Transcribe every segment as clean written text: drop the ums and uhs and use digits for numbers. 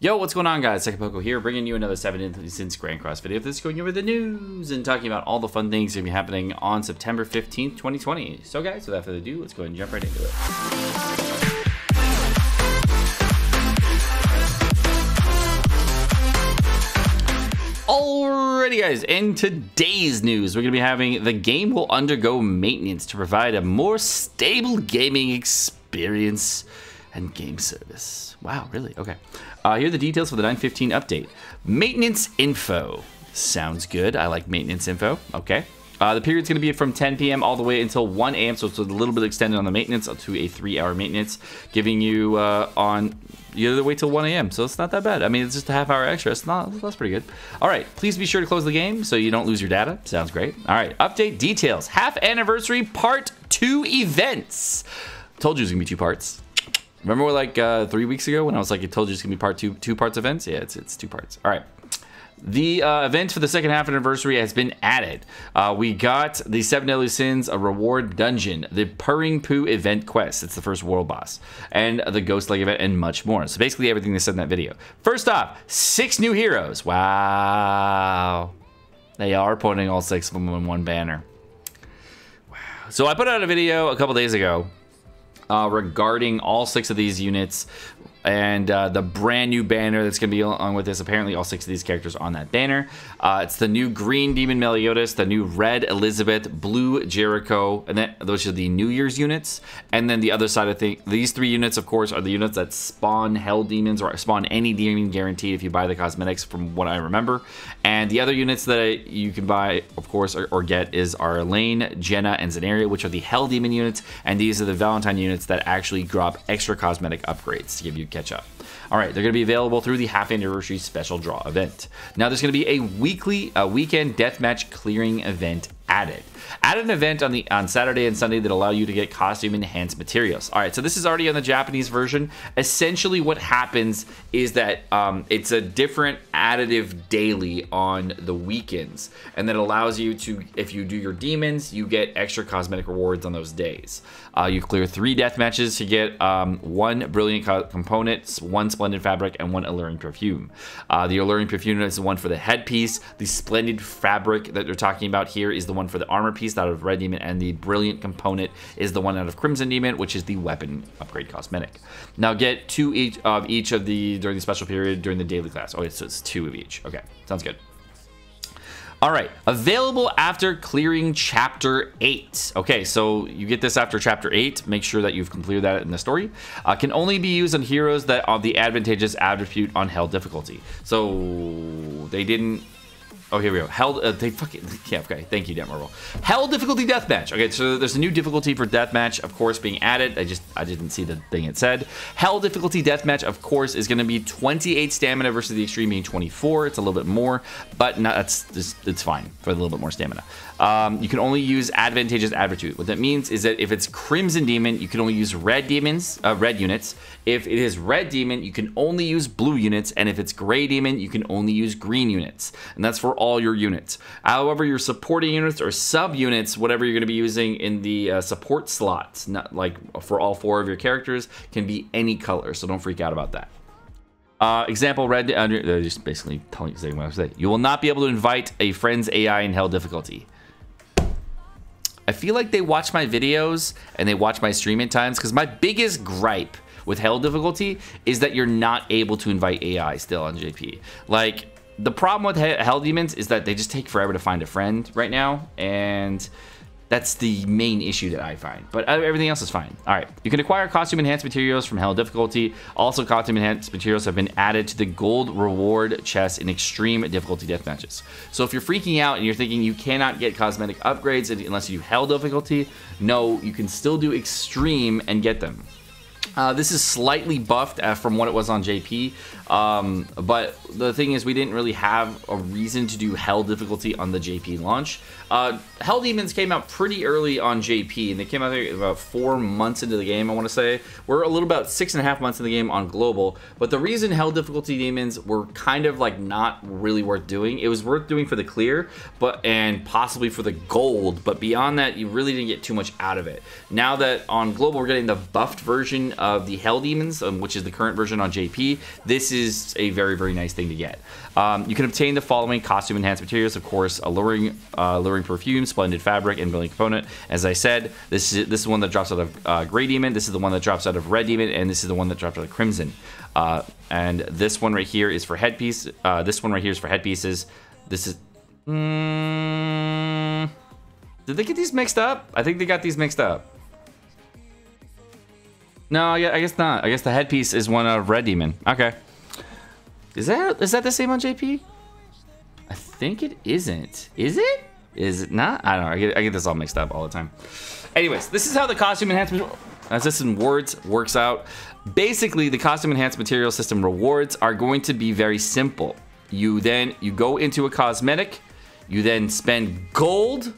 Yo, what's going on, guys? Sekapoko here, bringing you another 7 Instance Grand Cross video. This is going over the news and talking about all the fun things going to be happening on September 15th, 2020. So, guys, without further ado, let's go ahead and jump right into it. Alrighty, guys, in today's news, we're going to be having the game will undergo maintenance to provide a more stable gaming experience and game service. Wow, really? Okay. Here are the details for the 9.15 update. Maintenance info. Sounds good. I like maintenance info. Okay. The period's going to be from 10 p.m. all the way until 1 a.m. So it's a little bit extended on the maintenance up to a 3-hour maintenance, giving you you have to wait till 1 a.m. So it's not that bad. I mean, it's just a half-hour extra. That's pretty good. All right. Please be sure to close the game so you don't lose your data. Sounds great. All right. Update details. Half anniversary part 2 events. Told you it was going to be 2 parts. Remember like 3 weeks ago when I was like, I told you it's going to be two parts events? Yeah, it's 2 parts. All right. The event for the second half anniversary has been added. We got the 7 Deadly Sins, a reward dungeon, the Purring Poo event quest. It's the first world boss. And the Ghost Leg event and much more. So basically everything they said in that video. First off, 6 new heroes. Wow. They are putting all 6 of them in one banner. Wow. So I put out a video a couple days ago regarding all 6 of these units and the brand new banner that's going to be along with this. Apparently all 6 of these characters are on that banner. It's the new green Demon Meliodas, the new red Elizabeth, blue Jericho, and then those are the New Year's units. And then the other side of these 3 units, of course, are the units that spawn hell demons or spawn any demon guaranteed if you buy the cosmetics, from what I remember. And the other units that you can buy, of course, or get is our Elaine, Jenna, and Zenaria, which are the hell demon units. And these are the Valentine units that actually drop extra cosmetic upgrades to give you catch up. All right, they're going to be available through the half anniversary special draw event. Now there's going to be a weekend deathmatch clearing event added. Added an event on Saturday and Sunday that allow you to get costume enhanced materials. All right, so this is already on the Japanese version. Essentially what happens is that it's a different additive daily on the weekends, and that allows you to, if you do your demons, you get extra cosmetic rewards on those days. You clear 3 death matches to get 1 brilliant component, 1 splendid fabric, and 1 alluring perfume. The alluring perfume is the one for the headpiece. The splendid fabric that they're talking about here is the one for the armor piece out of Red Demon, and the brilliant component is the one out of Crimson Demon, which is the weapon upgrade cosmetic. Now get 2 each of the during the special period during the daily class. Okay, so it's 2 of each. Okay, sounds good. All right, available after clearing Chapter 8. Okay, so you get this after Chapter 8. Make sure that you've completed that in the story. Can only be used on heroes that are the advantageous attribute on Hell difficulty. So they didn't. Oh, here we go. Hell, they fucking, yeah, okay. Thank you, Marvel. Hell difficulty deathmatch. Okay, so there's a new difficulty for deathmatch, of course, being added. I didn't see the thing it said. Hell difficulty deathmatch, of course, is going to be 28 stamina versus the extreme being 24. It's a little bit more, but it's fine for a little bit more stamina. You can only use advantageous attribute. What that means is that if it's Crimson Demon, you can only use red units. If it is Red Demon, you can only use blue units, and if it's Gray Demon, you can only use green units, and that's for all your units. However, your supporting units or sub units, whatever you're going to be using in the support slots, not like for all 4 of your characters, can be any color, so don't freak out about that. Example, red, they're just basically telling you what I say. You will not be able to invite a friend's AI in Hell difficulty. I feel like they watch my videos and they watch my stream at times, because my biggest gripe with Hell difficulty is that you're not able to invite AI still on JP. Like, the problem with Hell Demons is that they just take forever to find a friend right now, and that's the main issue that I find. But everything else is fine. All right, you can acquire costume enhanced materials from Hell difficulty. Also, costume enhanced materials have been added to the gold reward chest in extreme difficulty death matches. So if you're freaking out and you're thinking you cannot get cosmetic upgrades unless you do Hell difficulty, no, you can still do extreme and get them. This is slightly buffed from what it was on JP, but the thing is we didn't really have a reason to do Hell difficulty on the JP launch. Hell Demons came out pretty early on JP, and they came out about 4 months into the game, I want to say. We're a little about 6.5 months in the game on global, but the reason Hell difficulty demons were kind of like not really worth doing, it was worth doing for the clear, and possibly for the gold, but beyond that, you really didn't get too much out of it. Now that on global we're getting the buffed version of the Hell Demons, which is the current version on JP, this is a very, very nice thing to get. You can obtain the following costume enhanced materials, of course, alluring perfume, splendid fabric, and brilliant component. As I said, this is one that drops out of Gray Demon, this is the one that drops out of Red Demon, and this is the one that drops out of Crimson. And this one right here is for headpiece. This one right here is for headpieces. This is... did they get these mixed up? I think they got these mixed up. No, I guess not. I guess the headpiece is one of Red Demon. Okay. Is that the same on JP? I think it isn't. Is it? Is it not? I don't know. I get this all mixed up all the time. Anyways, this is how the costume enhancement, as this in words, works out. Basically, the costume enhanced material system rewards are going to be very simple. You go into a cosmetic, you then spend gold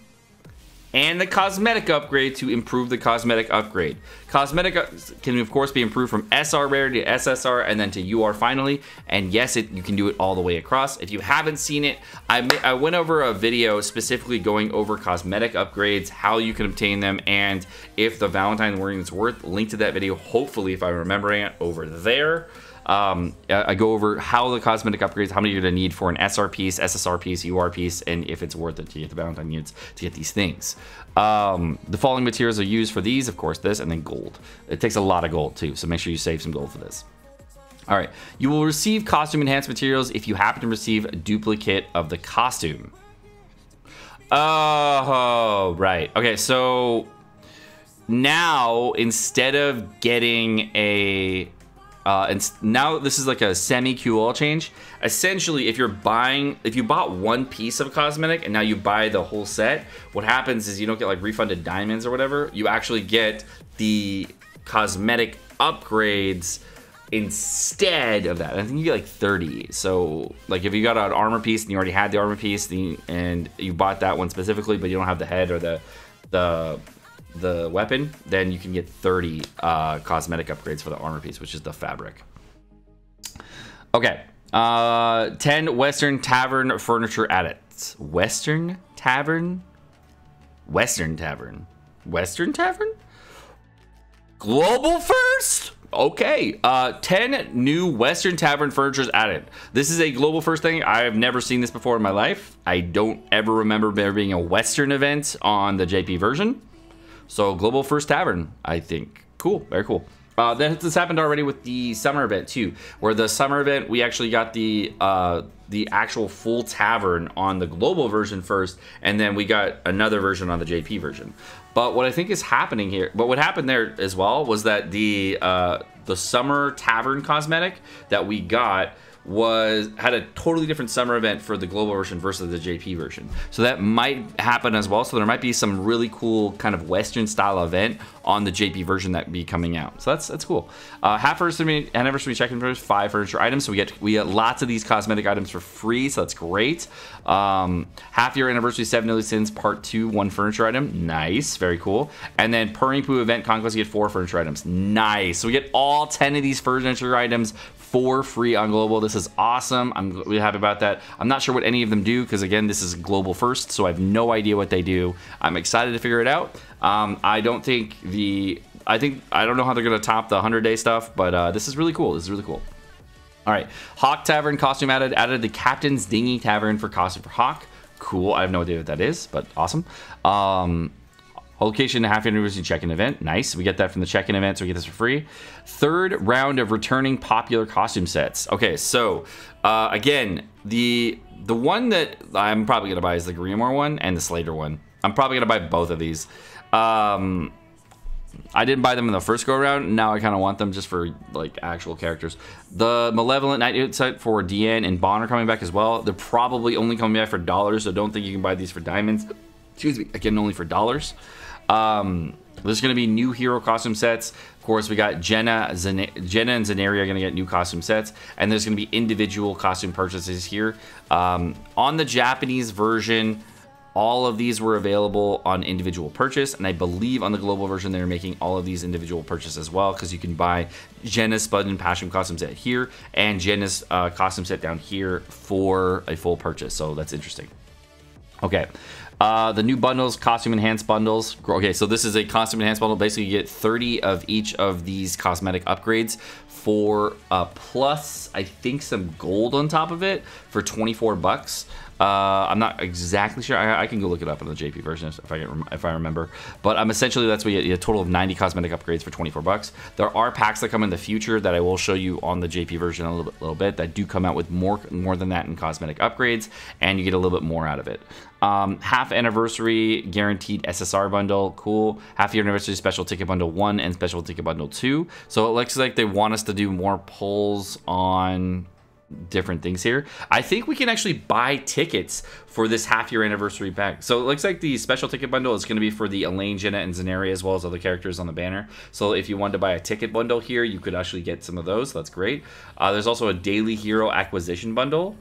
and the cosmetic upgrade to improve the cosmetic upgrade. Cosmetic can of course be improved from SR rarity to SSR and then to UR finally. And yes, you can do it all the way across. If you haven't seen it, I went over a video specifically going over cosmetic upgrades, how you can obtain them, and if the Valentine ring is worth. Link to that video, hopefully, if I'm remembering it, over there. I go over how the cosmetic upgrades, how many you're going to need for an SR piece, SSR piece, UR piece, and if it's worth it to get the Valentine units to get these things. The following materials are used for these, of course, this, and then gold. It takes a lot of gold too, so make sure you save some gold for this. All right, you will receive costume enhanced materials if you happen to receive a duplicate of the costume. Oh, right. Okay, so now instead of getting a and now this is like a semi QL change. Essentially, if you bought one piece of cosmetic and now you buy the whole set, what happens is you don't get like refunded diamonds or whatever. You actually get the cosmetic upgrades instead of that. I think you get like 30. So like if you got an armor piece and you already had the armor piece and you bought that one specifically, but you don't have the head or the weapon, then you can get 30 cosmetic upgrades for the armor piece, which is the fabric. Okay, 10 Western Tavern furniture adits. Western Tavern? Western Tavern. Western Tavern? Global first? Okay, 10 new Western Tavern furnitures added. This is a global first thing. I have never seen this before in my life. I don't ever remember there being a Western event on the JP version. So global first tavern, I think. Cool, very cool. This happened already with the summer event too, where the summer event we actually got the actual full tavern on the global version first, and then we got another version on the JP version. But what I think is happening here, but what happened there as well was that the summer tavern cosmetic that we got had a totally different summer event for the global version versus the JP version. So that might happen as well. So there might be some really cool kind of Western style event on the JP version that be coming out. So that's cool. Half anniversary check-in for 5 furniture items. So we get lots of these cosmetic items for free. So that's great. Half year anniversary 7 Deadly Sins part 2 1 furniture item. Nice, very cool. And then Purring Poo event conquest, you get 4 furniture items. Nice. So we get all 10 of these furniture items for free on global. This is awesome. I'm really happy about that. I'm not sure what any of them do because again, this is global first, so I have no idea what they do. I'm excited to figure it out. I don't know how they're gonna top the 100-day stuff, but this is really cool. This is really cool. All right, Hawk Tavern costume added the Captain's Dinghy Tavern for costume for Hawk. Cool. I have no idea what that is, but awesome. Location half anniversary check-in event. Nice. We get that from the check-in event, so we get this for free. 3rd round of returning popular costume sets. Okay, so again, the one that I'm probably gonna buy is the Grimoire one and the Slater one. I'm probably gonna buy both of these. I didn't buy them in the first go around. Now I kind of want them just for like actual characters. The Malevolent Night set for DN and Bond are coming back as well. They're probably only coming back for dollars, so don't think you can buy these for diamonds. Excuse me, again, only for dollars. There's going to be new hero costume sets. Of course, we got Jenna and Zaneri are going to get new costume sets, and there's going to be individual costume purchases here. On the Japanese version, all of these were available on individual purchase, and I believe on the global version they're making all of these individual purchase as well, because you can buy Jenna's Spud and Passion costume set here and Jenna's costume set down here for a full purchase, so that's interesting. Okay. The new bundles, costume enhanced bundles. Okay, so this is a costume enhanced bundle. Basically, you get 30 of each of these cosmetic upgrades for plus, I think, some gold on top of it for 24 bucks. I'm not exactly sure. I can go look it up on the JP version if I remember. But essentially, that's what you get a total of 90 cosmetic upgrades for 24 bucks. There are packs that come in the future that I will show you on the JP version a little bit that do come out with more than that in cosmetic upgrades, and you get a little bit more out of it. Half anniversary guaranteed SSR bundle, cool. Half year anniversary special ticket bundle 1 and special ticket bundle 2. So it looks like they want us to do more pulls on different things here. I think we can actually buy tickets for this half-year anniversary pack. So it looks like the special ticket bundle is going to be for the Elaine, Jenna, and Zenari, as well as other characters on the banner. So if you wanted to buy a ticket bundle here, you could actually get some of those. So that's great. There's also a daily hero acquisition bundle.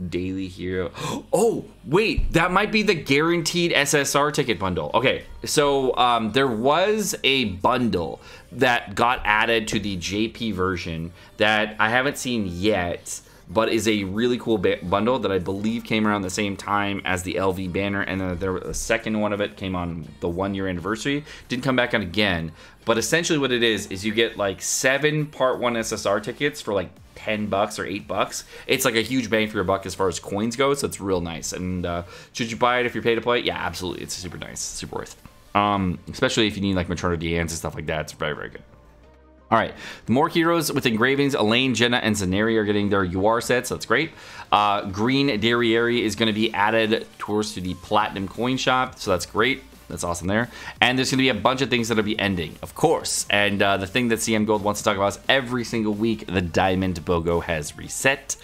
Daily hero. Oh, wait, that might be the guaranteed SSR ticket bundle. Okay, so there was a bundle that got added to the JP version that I haven't seen yet, but is a really cool bundle that I believe came around the same time as the LV banner, and then there was a second one of it came on the 1-year anniversary. Didn't come back on again, but essentially what it is you get like 7 part 1 SSR tickets for like $10 or $8. It's like a huge bang for your buck as far as coins go, so it's real nice. And should you buy it if you're pay to play? Yeah, absolutely. It's super nice, super worth. Especially if you need like maternity hands and stuff like that. It's very, very good. All right, the more heroes with engravings, Elaine, Jenna, and Zenari are getting their UR sets, so that's great. Green Derriere is going to be added towards to the Platinum Coin Shop, so that's great. That's awesome there. And there's going to be a bunch of things that'll be ending, of course. And the thing that CM Gold wants to talk about is every single week, the Diamond Bogo has reset.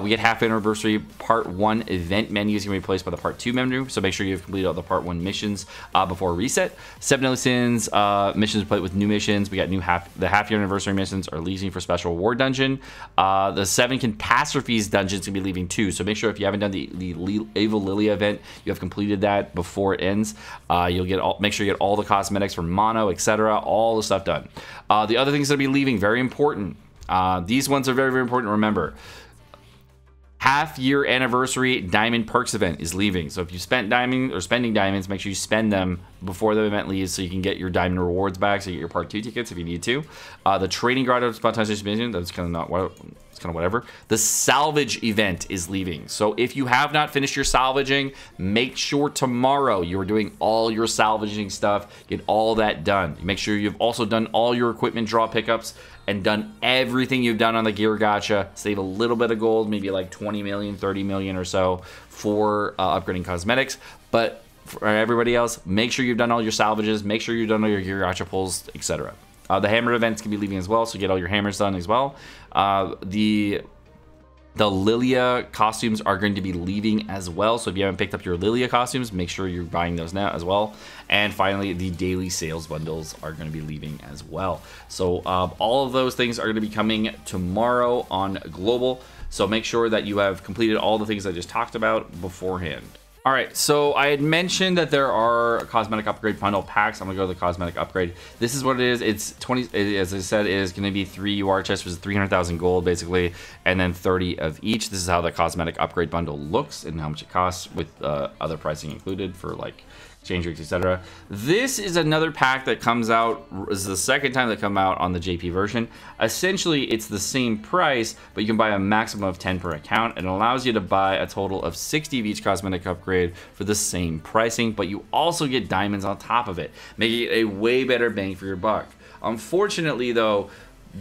We get half anniversary part 1 event menus going to be replaced by the part 2 menu. So make sure you've completed all the part 1 missions before reset. 7 Deadly Sins missions replaced with new missions. We got the half year anniversary missions are leaving for special reward dungeon. The 7 catastrophes dungeons going to be leaving too. So make sure if you haven't done the Evil Lilia event, you have completed that before it ends. You'll get make sure you get all the cosmetics from Mono, etc. All the stuff done. The other things that'll be leaving, very important. These ones are very, very important to remember. Half-year anniversary diamond perks event is leaving. So if you spent diamond or spending diamonds, make sure you spend them before the event leaves so you can get your diamond rewards back, so you get your part 2 tickets if you need to. The training guard of spontaneous mission, that's kind of not what. It's kind of whatever. The salvage event is leaving. So if you have not finished your salvaging, make sure tomorrow you are doing all your salvaging stuff. Get all that done. Make sure you've also done all your equipment draw pickups and done everything you've done on the gear gacha. Save a little bit of gold, maybe like 20 million, 30 million or so for upgrading cosmetics. But for everybody else, make sure you've done all your salvages. Make sure you've done all your gear gacha pulls, etc. The hammer events can be leaving as well, so get all your hammers done as well. The Lilia costumes are going to be leaving as well, so if you haven't picked up your Lilia costumes, make sure you're buying those now as well. And finally, the daily sales bundles are going to be leaving as well. So all of those things are going to be coming tomorrow on Global, so make sure that you have completed all the things I just talked about beforehand. All right, so I had mentioned that there are cosmetic upgrade bundle packs. I'm gonna go to the cosmetic upgrade. This is what it is. It's 20, as I said, it is gonna be 3 UR chests, which is 300,000 gold basically, and then 30 of each. This is how the cosmetic upgrade bundle looks and how much it costs with other pricing included for like exchange rates, etc. This is another pack that comes out, is the second time that come out on the JP version. Essentially, it's the same price, but you can buy a maximum of 10 per account, and it allows you to buy a total of 60 of each cosmetic upgrade for the same pricing, but you also get diamonds on top of it, making it a way better bang for your buck. Unfortunately, though,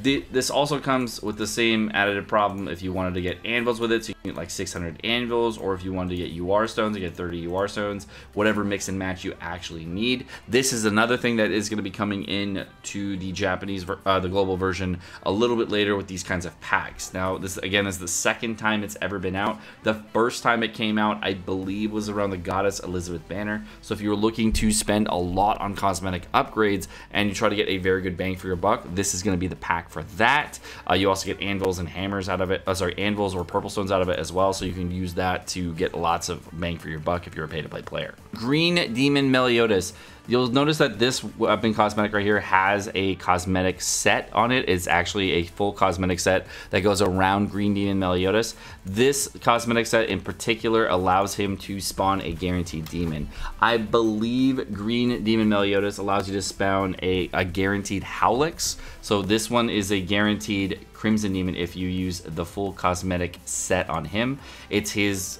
this also comes with the same additive problem if you wanted to get anvils with it, so you can get like 600 anvils, or if you wanted to get UR stones, you get 30 UR stones, whatever mix and match you actually need. This is another thing that is going to be coming in to the Japanese, the global version a little bit later with these kinds of packs. Now, this again is the second time it's ever been out. The first time it came out, I believe, was around the Goddess Elizabeth banner. So if you're looking to spend a lot on cosmetic upgrades and you try to get a very good bang for your buck, this is going to be the pack for that. You also get anvils and hammers out of it, anvils or purple stones out of it as well, so you can use that to get lots of bang for your buck if you're a pay-to-play player. Green Demon Meliodas. You'll notice that this weapon cosmetic right here has a cosmetic set on it. It's actually a full cosmetic set that goes around Green Demon Meliodas. This cosmetic set in particular allows him to spawn a guaranteed demon. I believe Green Demon Meliodas allows you to spawn a guaranteed Howlix. So this one is a guaranteed Crimson Demon if you use the full cosmetic set on him. It's his,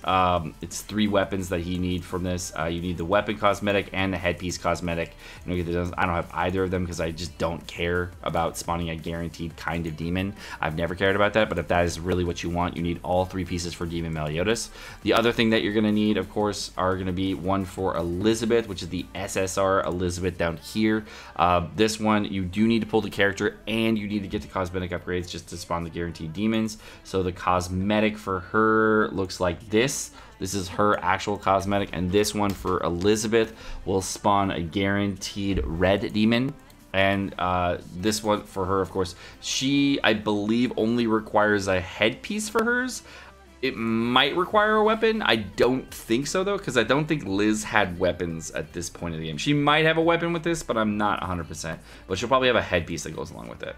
it's 3 weapons that you need from this. You need the weapon cosmetic and the headpiece cosmetic. I don't have either of them because I just don't care about spawning a guaranteed kind of demon. I've never cared about that, but if that is really what you want, you need all 3 pieces for Demon Meliodas. The other thing that you're going to need, of course, are going to be one for Elizabeth, which is the SSR Elizabeth down here. This one, you do need to pull the character and you need to get the cosmetic upgrades just to spawn the guaranteed demons. So the cosmetic for her looks like this. This is her actual cosmetic, and this one for Elizabeth will spawn a guaranteed red demon. And this one for her, of course, she, I believe, only requires a headpiece for hers. It might require a weapon. I don't think so, though, because I don't think Liz had weapons at this point of the game. She might have a weapon with this, but I'm not 100%. But she'll probably have a headpiece that goes along with it.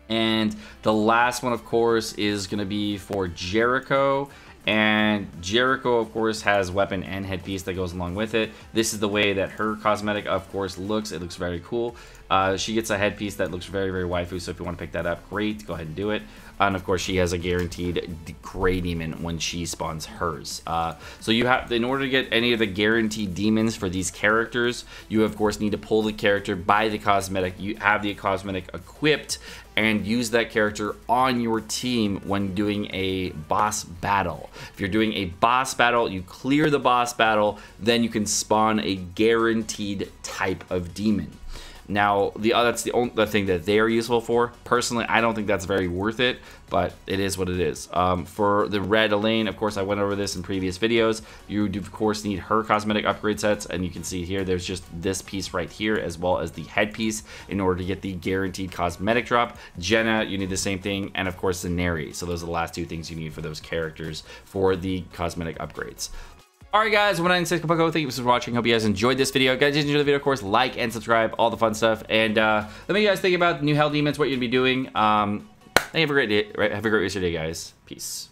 And the last one, of course, is going to be for Jericho. And Jericho, of course, has weapon and headpiece that goes along with it. This is the way that her cosmetic, of course, looks. It looks very cool. She gets a headpiece that looks very, very waifu, so if you want to pick that up, great, go ahead and do it. And, of course, she has a guaranteed gray demon when she spawns hers. So you have, in order to get any of the guaranteed demons for these characters, you, of course, need to pull the character by the cosmetic. You have the cosmetic equipped and use that character on your team when doing a boss battle. If you're doing a boss battle, you clear the boss battle, then you can spawn a guaranteed type of demon. Now, that's the only thing that they're useful for. Personally, I don't think that's very worth it, but it is what it is. For the red Elaine, of course, I went over this in previous videos. You do, of course, need her cosmetic upgrade sets, and you can see here, there's just this piece right here, as well as the headpiece, in order to get the guaranteed cosmetic drop. Jenna, you need the same thing, and of course, the Neri. So those are the last 2 things you need for those characters for the cosmetic upgrades. Alright guys, I'm Sekapoko. Thank you for watching. Hope you guys enjoyed this video. Guys, if you enjoyed the video, of course, like and subscribe, all the fun stuff. And let me guys think about new Hell Demons, what you'd be doing. Have a great day. Have a great rest of your day, guys. Peace.